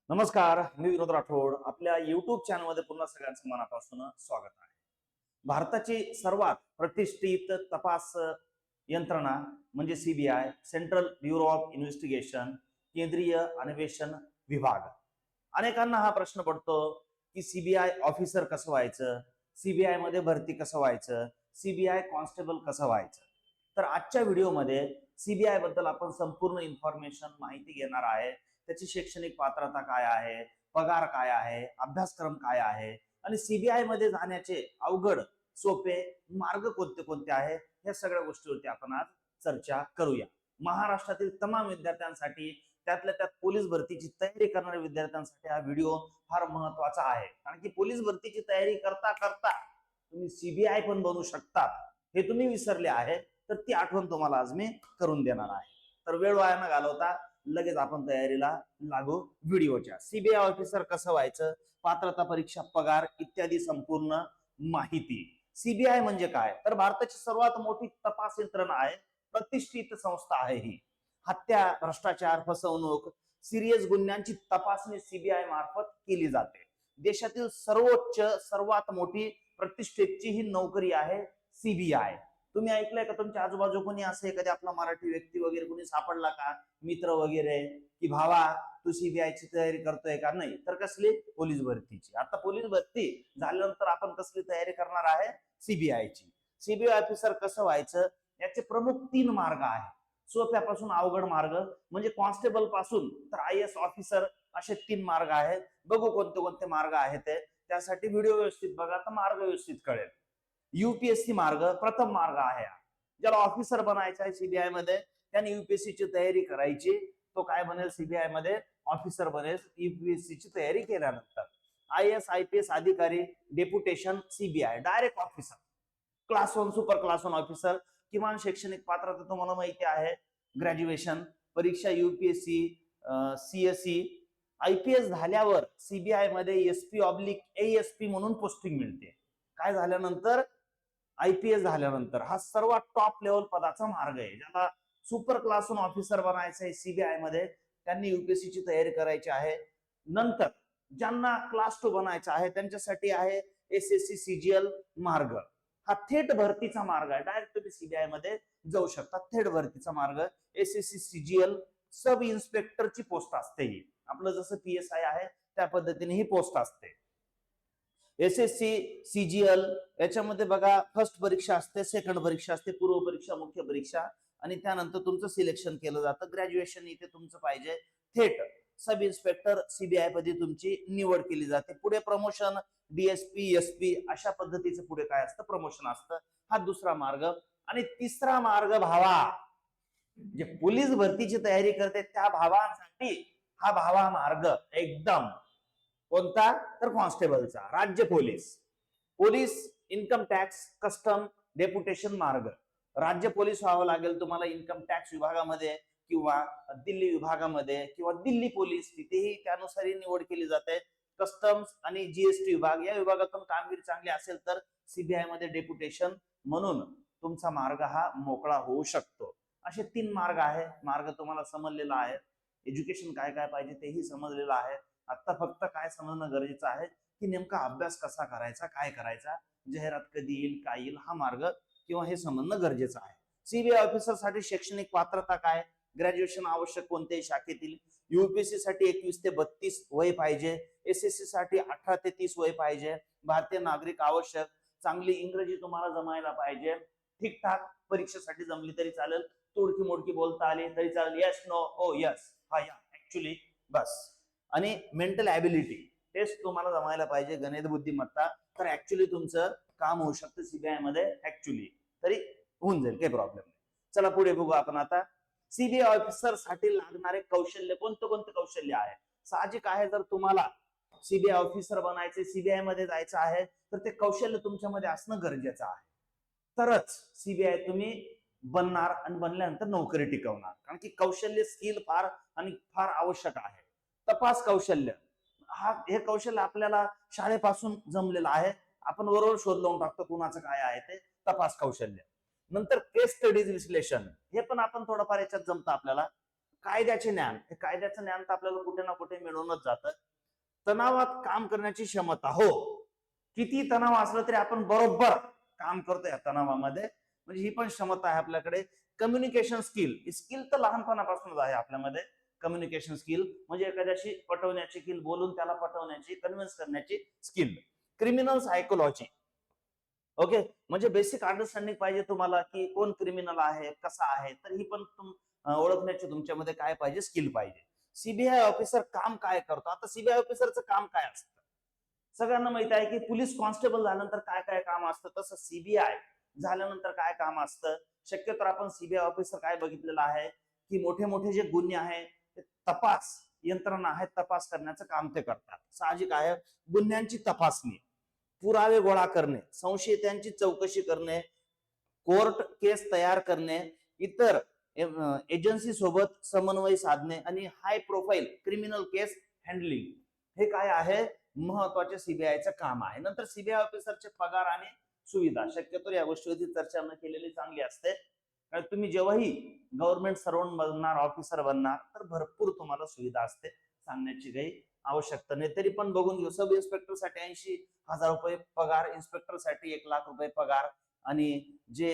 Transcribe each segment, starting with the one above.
नमस्कार, मी विनोद राठोड. आपल्या युट्यूब चॅनलमध्ये पुन्हा सगळ्यांचं मनापासून स्वागत आहे. भारताची सर्वात प्रतिष्ठित तपास यंत्रणा म्हणजे CBI, central bureau of investigation, केंद्रीय अन्वेषण विभाग. अनेकांना हा प्रश्न पडतो की सीबीआय ऑफिसर कसं व्हायचं, सीबीआय मध्ये भरती कसं व्हायचं, सीबीआय कॉन्स्टेबल कसं व्हायचं. तर आजच्या व्हिडिओमध्ये सीबीआय बद्दल आपण संपूर्ण इन्फॉर्मेशन माहिती घेणार आहे. त्याची शैक्षणिक पात्रता काय आहे, पगार काय आहे, अभ्यासक्रम काय आहे आणि सीबीआय मध्ये जाण्याचे अवघड सोपे मार्ग कोणते कोणते आहे, या सगळ्या गोष्टीवरती आपण आज चर्चा करूया. महाराष्ट्रातील तमाम विद्यार्थ्यांसाठी, त्यातल्या त्यात पोलीस भरतीची तयारी करणाऱ्या विद्यार्थ्यांसाठी हा व्हिडिओ फार महत्वाचा आहे. कारण की पोलीस भरतीची तयारी करता करता तुम्ही सीबीआय पण बनू शकतात हे तुम्ही विसरले आहे. तर ती आठवण तुम्हाला आज मी करून देणार आहे. तर वेळ वाया न घालवता लगेच आपण तयारीला लागू व्हिडिओच्या. सीबीआय ऑफिसर कसं व्हायचं, पात्रता परीक्षा, पगार इत्यादी संपूर्ण माहिती. सीबीआय म्हणजे काय, तर भारताची सर्वात मोठी तपास यंत्रणा आहे, प्रतिष्ठित संस्था आहे ही. हत्या, भ्रष्टाचार, फसवणूक, सिरियस गुन्ह्यांची तपासणी सीबीआय मार्फत केली जाते. देशातील सर्वोच्च सर्वात मोठी प्रतिष्ठेची ही नोकरी आहे सीबीआय. तुम्ही ऐकलंय का तुमच्या आजूबाजू कोणी असं एखादी आपला मराठी व्यक्ती वगैरे कोणी सापडला का, मित्र वगैरे, की भावा तू सीबीआयची तयारी करतोय का? नाही तर कसली, पोलीस भरतीची. आता पोलीस भरती झाल्यानंतर आपण कसली तयारी करणार आहे, सीबीआयची. सीबीआय ऑफिसर कसं व्हायचं, याचे प्रमुख 3 मार्ग आहेत. सोप्यापासून अवघड मार्ग म्हणजे कॉन्स्टेबल पासून तर आय एस ऑफिसर, असे 3 मार्ग आहेत. बघू कोणते कोणते मार्ग आहेत ते. त्यासाठी व्हिडिओ व्यवस्थित बघा तर मार्ग व्यवस्थित कळेल. युपीएससी मार्ग प्रथम मार्ग आहे. ज्याला ऑफिसर बनायचं आहे सीबीआय मध्ये, त्याने युपीएससी ची तयारी करायची. तो काय बनेल, सीबीआय मध्ये ऑफिसर बनेल युपीएससी ची तयारी केल्यानंतर. I S I P S अधिकारी, deputation CBI, direct officer. Class 1 super class 1 officer. किमान शैक्षणिक पात्रता तुम्हाला माहिती आहे, ग्रॅज्युएशन. परीक्षा युपीएससी, सीएससी. आयपीएस झाल्यावर सीबीआय मध्ये एसपी ऑब्लिक एएसपी म्हणून पोस्टिंग मिळते. काय झाल्यानंतर, आयपीएस झाल्यानंतर. हा सर्वात टॉप लेवल पदाचा मार्ग आहे. ज्याला सुपर क्लास 1 ऑफिसर बनायचं आहे सीबीआय मध्ये, त्यांनी युपीएससी ची तयारी करायची आहे. नंतर ज्यांना क्लास 2 बनायचं आहे त्यांच्यासाठी आहे एसएससी सीजीएल मार्ग. हा थेट भरतीचा मार्ग आहे. डायरेक्ट तुम्ही सीबीआय मध्ये जाऊ शकता. थेट भरतीचा मार्ग एसएससी सीजीएल. सब इन्स्पेक्टरची पोस्ट असते ही. आपलं जसं पीएसआय आहे त्या पद्धतीने ही पोस्ट असते. एसएससी सीजीएल याच्यामध्ये बघा, फर्स्ट परीक्षा असते, सेकंड परीक्षा असते, पूर्व परीक्षा, मुख्य परीक्षा, आणि त्यानंतर तुमचं सिलेक्शन केलं जातं. ग्रॅज्युएशन इथे तुमचं पाहिजे. थेट सब इन्स्पेक्टर सीबीआय मध्ये तुमची निवड केली जाते. पुढे प्रमोशन, डीएसपी, एसपी अशा पद्धतीचं पुढे काय असतं, प्रमोशन असतं. हा दुसरा मार्ग. आणि तिसरा मार्ग भावा, जे पोलीस भरतीची तयारी करते त्या भावांसाठी हा भावा मार्ग एकदम. कोणता, तर कॉन्स्टेबलचा, राज्य police. Police, income tax, custom, deputation मार्ग. राज्य पोलीस व्हावं लागेल तुम्हाला इन्कम टॅक्स विभागामध्ये किंवा दिल्ली विभागामध्ये, किंवा दिल्ली पोलीस, तिथेही त्यानुसार निवड केली जाते. कस्टम्स आणि जीएसटी विभाग, या विभागातून कामगिरी चांगली असेल तर सीबीआय मध्ये डेप्युटेशन म्हणून तुमचा मार्ग हा मोकळा होऊ शकतो. असे 3 मार्ग आहे. मार्ग तुम्हाला समजलेला आहे. एज्युकेशन काय काय पाहिजे तेही समजलेलं आहे. आता फक्त काय समजणं गरजेचं आहे की नेमका अभ्यास कसा करायचा, काय करायचा, जाहिरात कधी येईल, काय येईल, हा मार्ग किंवा हे समजणं गरजेचं आहे. सीबीआय ऑफिसर साठी शैक्षणिक पात्रता काय, ग्रॅज्युएशन आवश्यक कोणत्याही शाखेतील. युपीएससी साठी 21 ते 32 वय पाहिजे. एसएससी साठी 18 ते 30 वय पाहिजे. भारतीय नागरिक आवश्यक. चांगली इंग्रजी तुम्हाला जमायला पाहिजे. ठीकठाक परीक्षेसाठी जमली तरी चालेल, तोडकी मोडकी बोलता आली तरी चालेल. यस, नो, ओ, यस, हा, या, ऍक्च्युली, बस. आणि मेंटल ऍबिलिटी टेस्ट तुम्हाला जमायला पाहिजे, गणित बुद्धिमत्ता. तर ऍक्च्युली तुमचं काम होऊ शकतं सीबीआय मध्ये, ऍक्च्युली तरी होऊन जाईल, काही प्रॉब्लेम नाही. चला पुढे बघू आपण आता. सीबीआय ऑफिसर साठी लागणारे कौशल्य, कोणते कोणते कौशल्य आहे. साहजिक आहे, जर तुम्हाला सीबीआय ऑफिसर बनायचे, सीबीआय मध्ये जायचं आहे, तर ते कौशल्य तुमच्यामध्ये असणं गरजेचं आहे. तरच सीबीआय तुम्ही बनणार आणि बनल्यानंतर नोकरी टिकवणार. कारण की कौशल्य, स्किल फार आणि फार आवश्यक आहे. तपास कौशल्य, हे कौशल्य आपल्याला शाळेपासून जमलेलं आहे. आपण बरोबर शोध लावून टाकतो कुणाचं काय आहे ते. तपास कौशल्य. नंतर केस स्टडीज विश्लेषण, हे पण आपण थोडंफार याच्यात जमतं आपल्याला. कायद्याचे ज्ञान, हे कायद्याचं ज्ञान तर आपल्याला कुठे ना कुठे मिळूनच जातं. तणावात काम करण्याची क्षमता, हो, किती तणाव असलं तरी आपण बरोबर काम करतो या तणावामध्ये, म्हणजे ही पण क्षमता आहे आपल्याकडे. कम्युनिकेशन स्किल, स्किल तर लहानपणापासूनच आहे आपल्यामध्ये. कम्युनिकेशन स्किल म्हणजे एखाद्याशी पटवण्याची स्किल, बोलून त्याला पटवण्याची, कन्व्हिन्स करण्याची स्किल. क्रिमिनल सायकोलॉजी, ओके, म्हणजे बेसिक अंडरस्टँडिंग पाहिजे तुम्हाला की कोण क्रिमिनल आहे, कसा आहे, तर ही पण ओळखण्याची तुमच्यामध्ये काय पाहिजे, स्किल पाहिजे. सीबीआय ऑफिसर काम काय करतो? आता सीबीआय ऑफिसरचं काम काय असतं? सगळ्यांना माहित आहे की पोलीस कॉन्स्टेबल झाल्यानंतर काय काय काम असतं, तसं सीबीआय झाल्यानंतर काय काम असतं. शक्यतो आपण सीबीआय ऑफिसर काय बघितलेलं आहे की मोठे मोठे जे गुन्हे आहेत ते तपास यंत्रणा आहेत, तपास करण्याचं काम ते करतात. साहजिक आहे, गुन्ह्यांची तपासणी, पुरावे गोळा करणे, संशयितांची चौकशी करणे, कोर्ट केस तयार करणे, इतर एजन्सी सोबत समन्वय साधणे आणि हाय प्रोफाईल क्रिमिनल केस हँडलिंग, हे काय आहे, महत्वाचे सीबीआयचं काम आहे. नंतर सीबीआय ऑफिसरचे पगार आणि सुविधा, शक्यतो या गोष्टीवरती चर्चा न केलेली चांगली असते. कारण तुम्ही जेव्हाही गव्हर्नमेंट सर्वंट बनणार, ऑफिसर बनणार, तर भरपूर तुम्हाला सुविधा असते, सांगण्याची काही आवश्यकता नाही. तरी पण बघून घेऊ. सब इन्स्पेक्टर साठी 80,000 रुपये पगार, इन्स्पेक्टर साठी 1,00,000 रुपये पगार, आणि जे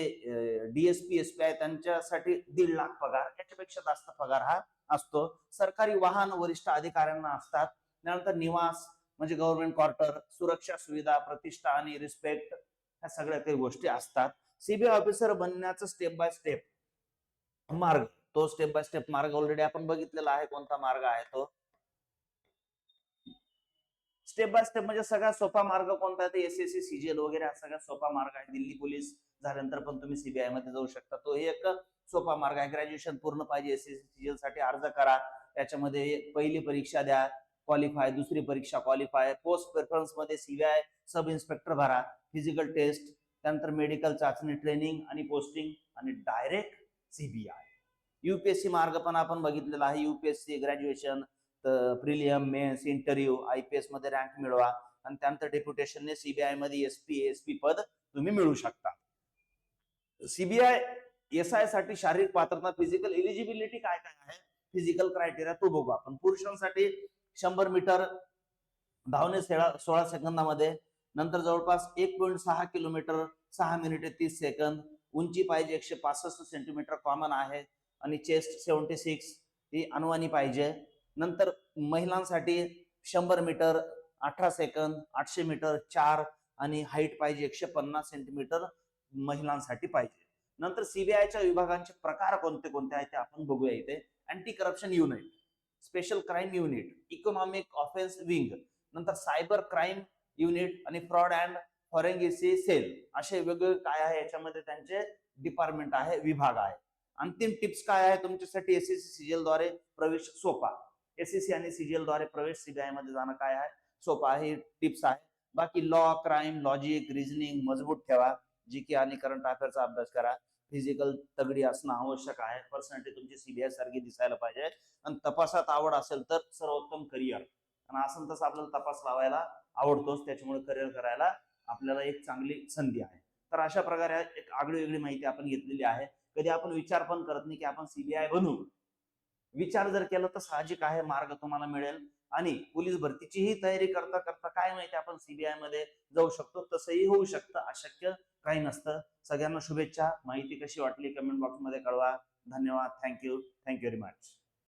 डीएसपी एसपी आहे त्यांच्यासाठी 1,50,000 पगार, याच्यापेक्षा जास्त पगार हा असतो. सरकारी वाहन वरिष्ठ अधिकाऱ्यांना असतात. त्यानंतर निवास म्हणजे गव्हर्नमेंट क्वार्टर, सुरक्षा सुविधा, प्रतिष्ठा आणि रिस्पेक्ट, ह्या सगळ्या काही गोष्टी असतात. सीबीआय ऑफिसर बनण्याचं स्टेप बाय स्टेप मार्ग, तो स्टेप बाय स्टेप मार्ग ऑलरेडी आपण बघितलेला आहे. कोणता मार्ग आहे तो? स्टेप बाय स्टेप म्हणजे सगळ्यात सोपा मार्ग कोणता आहे? एसएससी सीजीएल वगैरे हा सगळ्यात सोपा मार्ग आहे. दिल्ली पोलीस झाल्यानंतर पण तुम्ही सीबीआय मध्ये जाऊ शकता, तो एक सोपा मार्ग आहे. ग्रॅज्युएशन पूर्ण पाहिजे, एसएससी सीजीएल साठी अर्ज करा, त्याच्यामध्ये पहिली परीक्षा द्या, क्वालिफाय, दुसरी परीक्षा क्वालिफाय, पोस्ट प्रेफरन्स मध्ये सीबीआय सब इन्स्पेक्टर भरा, फिजिकल टेस्ट, त्यानंतर मेडिकल चाचणी, ट्रेनिंग आणि पोस्टिंग, आणि डायरेक्ट सीबीआय. युपीएससी मार्ग पण आपण बघितलेला आहे. UPSC graduation, prelim, mains, interview, IPS मध्ये रँक मिळवा, आणि त्यानंतर डेप्युटेशनने सीबीआय मध्ये एसपी पद तुम्ही मिळू शकता. सीबीआय एसआय साठी शारीरिक पात्रता, फिजिकल एलिजिबिलिटी काय काय आहे, फिजिकल क्रायटेरिया तो बघू आपण. पुरुषांसाठी 100 मीटर धावणे 16 सेकंदामध्ये, नंतर जवळपास 1.6 किलोमीटर 6 मिनिटे 30 सेकंद, उंची पाहिजे 165 सेंटीमीटर कॉमन आहे, आणि चेस्ट 76 ही अनुवानी पाहिजे. नंतर महिलांसाठी 100 मीटर 18 सेकंद, 800 मीटर 4, आणि हाईट पाहिजे 150 सेंटीमीटर महिलांसाठी पाहिजे. नंतर सीबीआयच्या विभागांचे प्रकार कोणते कोणते आहेत ते आपण बघूया इथे. Anti corruption unit, special crime unit, economic offence wing, नंतर सायबर क्राईम युनिट, आणि फ्रॉड अँड फॉरेन्सिक सेल, असे वेगवेगळे काय आहे याच्यामध्ये त्यांचे डिपार्टमेंट आहे, विभाग आहे. अंतिम टिप्स काय आहे तुमच्यासाठी? एसएससी सीजीएल द्वारे प्रवेश सोपा, एसएससी आणि सीजीएल द्वारे प्रवेश सीबीआय मध्ये जाणं काय आहे, सोपा आहे, टिप्स आहे. बाकी लॉ, क्राईम, लॉजिक, रिझनिंग मजबूत ठेवा, जीके आणि करंट अफेअरचा अभ्यास करा, फिजिकल तगडी असणं आवश्यक आहे, पर्सनॅलिटी तुमची सीबीआय सारखी दिसायला पाहिजे, आणि तपासात आवड असेल तर सर्वोत्तम करिअर, आणि असं तसं आपल्याला तपास लावायला आवडतोच, त्याच्यामुळे करिअर करायला आपल्याला एक चांगली संधी आहे. तर अशा प्रकारे एक आगळी वेगळी माहिती आपण घेतलेली आहे. कधी आपण विचार पण करत नाही की आपण सीबीआय बनू. विचार जर केला तर साहजिक आहे मार्ग तुम्हाला मिळेल, आणि पोलीस भरतीचीही तयारी करता करता काय माहिती आपण सीबीआय मध्ये जाऊ शकतो, तसंही होऊ शकतं, अशक्य काही नसतं. सगळ्यांना शुभेच्छा. माहिती कशी वाटली कमेंट बॉक्स मध्ये कळवा. धन्यवाद. Thank you very much.